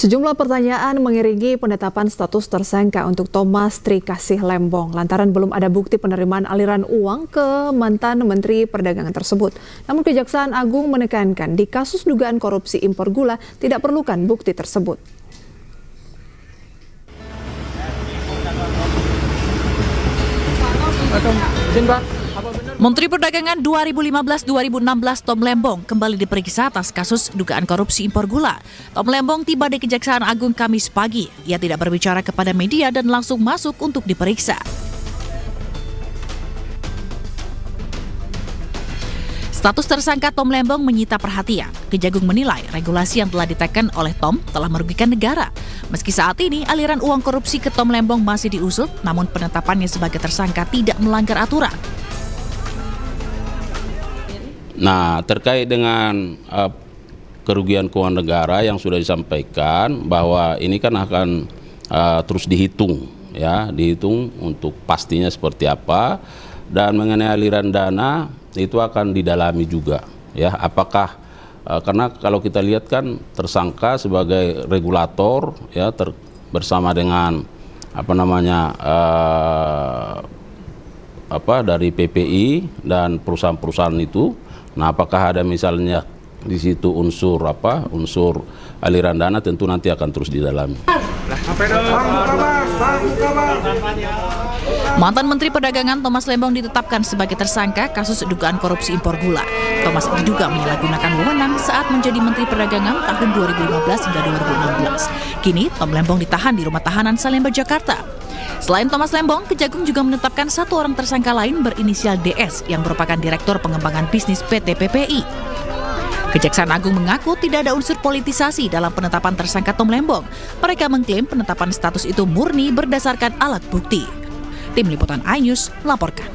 Sejumlah pertanyaan mengiringi penetapan status tersangka untuk Thomas Trikasih Lembong lantaran belum ada bukti penerimaan aliran uang ke mantan Menteri Perdagangan tersebut. Namun Kejaksaan Agung menekankan di kasus dugaan korupsi impor gula tidak perlukan bukti tersebut. Menteri Perdagangan 2015-2016 Tom Lembong kembali diperiksa atas kasus dugaan korupsi impor gula. Tom Lembong tiba di Kejaksaan Agung Kamis pagi. Ia tidak berbicara kepada media dan langsung masuk untuk diperiksa. Status tersangka Tom Lembong menyita perhatian. Kejagung menilai regulasi yang telah diteken oleh Tom telah merugikan negara. Meski saat ini aliran uang korupsi ke Tom Lembong masih diusut, namun penetapannya sebagai tersangka tidak melanggar aturan. Nah, terkait dengan kerugian keuangan negara yang sudah disampaikan bahwa ini kan akan terus dihitung, ya, dihitung untuk pastinya seperti apa, dan mengenai aliran dana itu akan didalami juga, ya, apakah karena kalau kita lihat kan tersangka sebagai regulator, ya, bersama dengan dari PPI dan perusahaan-perusahaan itu. Nah, apakah ada misalnya di situ unsur aliran dana, tentu nanti akan terus didalami. Mantan Menteri Perdagangan Thomas Lembong ditetapkan sebagai tersangka kasus dugaan korupsi impor gula. Thomas diduga menyalahgunakan wewenang saat menjadi Menteri Perdagangan tahun 2015 hingga 2016. Kini Tom Lembong ditahan di Rumah Tahanan Salemba, Jakarta. Selain Thomas Lembong, Kejagung juga menetapkan satu orang tersangka lain berinisial DS yang merupakan Direktur Pengembangan Bisnis PT PPI. Kejaksaan Agung mengaku tidak ada unsur politisasi dalam penetapan tersangka Tom Lembong. Mereka mengklaim penetapan status itu murni berdasarkan alat bukti. Tim Liputan iNews melaporkan.